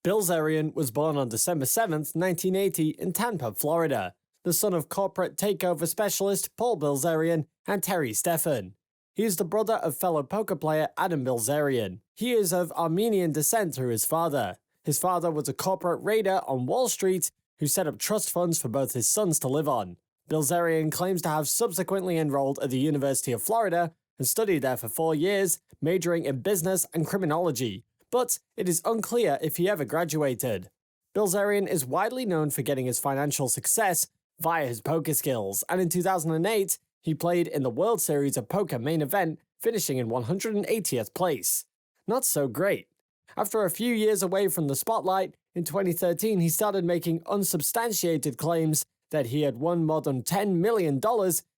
Bilzerian was born on December 7, 1980 in Tampa, Florida, the son of corporate takeover specialist Paul Bilzerian and Terri Steffen. He is the brother of fellow poker player Adam Bilzerian. He is of Armenian descent through his father. His father was a corporate raider on Wall Street who set up trust funds for both his sons to live on. Bilzerian claims to have subsequently enrolled at the University of Florida and studied there for 4 years, majoring in business and criminology, but it is unclear if he ever graduated. Bilzerian is widely known for getting his financial success via his poker skills, and in 2008, he played in the World Series of Poker main event, finishing in 180th place. Not so great. After a few years away from the spotlight, in 2013 he started making unsubstantiated claims that he had won more than $10 million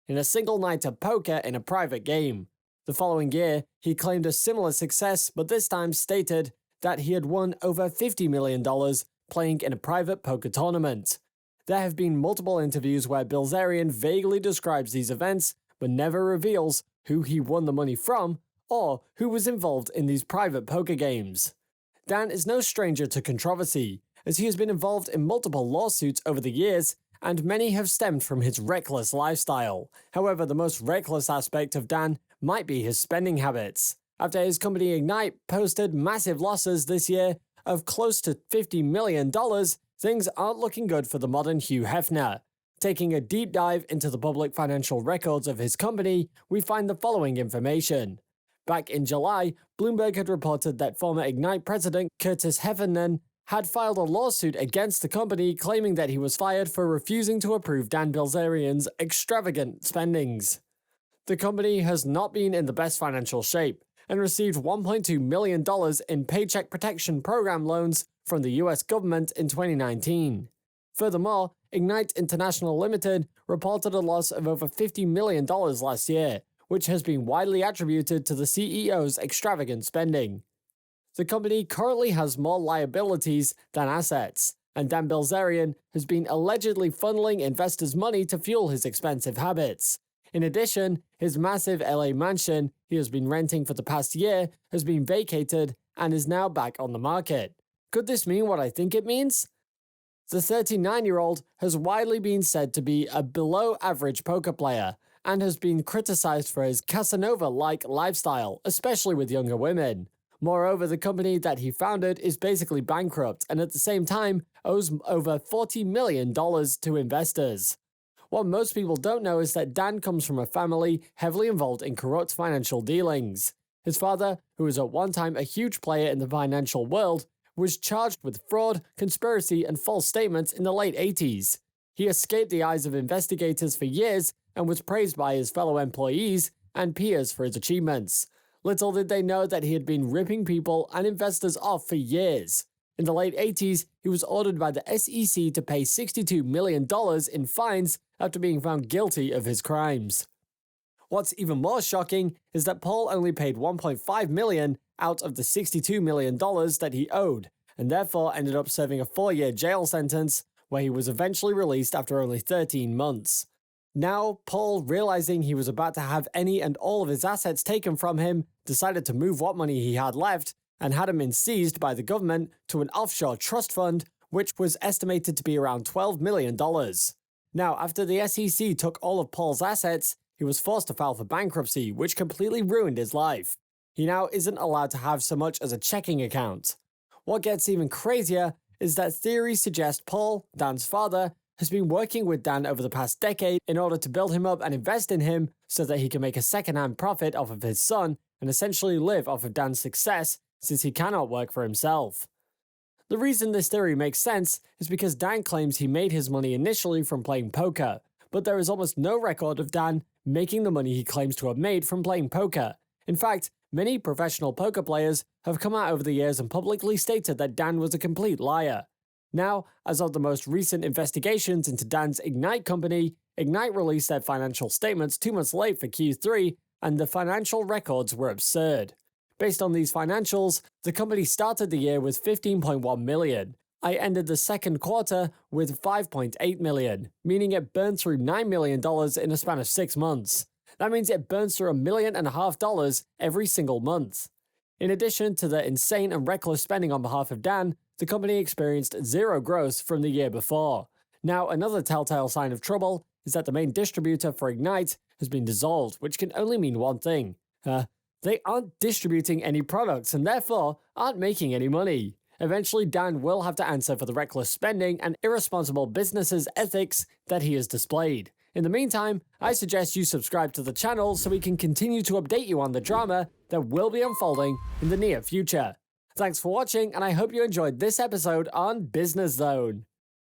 in a single night of poker in a private game. The following year, he claimed a similar success, but this time stated that he had won over $50 million playing in a private poker tournament. There have been multiple interviews where Bilzerian vaguely describes these events, but never reveals who he won the money from or who was involved in these private poker games. Dan is no stranger to controversy, as he has been involved in multiple lawsuits over the years, and many have stemmed from his reckless lifestyle. However, the most reckless aspect of Dan might be his spending habits. After his company Ignite posted massive losses this year of close to $50 million, things aren't looking good for the modern Hugh Hefner. Taking a deep dive into the public financial records of his company, we find the following information. Back in July, Bloomberg had reported that former Ignite president Curtis Heffernan had filed a lawsuit against the company claiming that he was fired for refusing to approve Dan Bilzerian's extravagant spendings. The company has not been in the best financial shape and received $1.2 million in Paycheck Protection Program loans from the US government in 2019. Furthermore, Ignite International Limited reported a loss of over $50 million last year, which has been widely attributed to the CEO's extravagant spending. The company currently has more liabilities than assets, and Dan Bilzerian has been allegedly funneling investors' money to fuel his expensive habits. In addition, his massive LA mansion he has been renting for the past year has been vacated and is now back on the market. Could this mean what I think it means? The 39-year-old has widely been said to be a below-average poker player and has been criticized for his Casanova-like lifestyle, especially with younger women. Moreover, the company that he founded is basically bankrupt and at the same time owes over $40 million to investors. What most people don't know is that Dan comes from a family heavily involved in corrupt financial dealings. His father, who was at one time a huge player in the financial world, was charged with fraud, conspiracy, and false statements in the late 80s. He escaped the eyes of investigators for years and was praised by his fellow employees and peers for his achievements. Little did they know that he had been ripping people and investors off for years. In the late 80s, he was ordered by the SEC to pay $62 million in fines after being found guilty of his crimes. What's even more shocking is that Paul only paid $1.5 million out of the $62 million that he owed, and therefore ended up serving a 4-year jail sentence where he was eventually released after only 13 months. Now, Paul, realizing he was about to have any and all of his assets taken from him, decided to move what money he had left and had them been seized by the government to an offshore trust fund, which was estimated to be around $12 million. Now, after the SEC took all of Paul's assets, he was forced to file for bankruptcy, which completely ruined his life. He now isn't allowed to have so much as a checking account. What gets even crazier is that theories suggest Paul, Dan's father, has been working with Dan over the past decade in order to build him up and invest in him so that he can make a second-hand profit off of his son and essentially live off of Dan's success since he cannot work for himself. The reason this theory makes sense is because Dan claims he made his money initially from playing poker, but there is almost no record of Dan making the money he claims to have made from playing poker. In fact, many professional poker players have come out over the years and publicly stated that Dan was a complete liar. Now, as of the most recent investigations into Dan's Ignite company, Ignite released their financial statements 2 months late for Q3, and the financial records were absurd. Based on these financials, the company started the year with $15.1 million. I ended the second quarter with $5.8 million, meaning it burned through $9 million in a span of 6 months. That means it burns through $1.5 million every single month. In addition to the insane and reckless spending on behalf of Dan, the company experienced zero growth from the year before. Now, another telltale sign of trouble is that the main distributor for Ignite has been dissolved, which can only mean one thing. They aren't distributing any products and therefore aren't making any money. Eventually, Dan will have to answer for the reckless spending and irresponsible business's ethics that he has displayed. In the meantime, I suggest you subscribe to the channel so we can continue to update you on the drama that will be unfolding in the near future. Thanks for watching, and I hope you enjoyed this episode on Business Zone.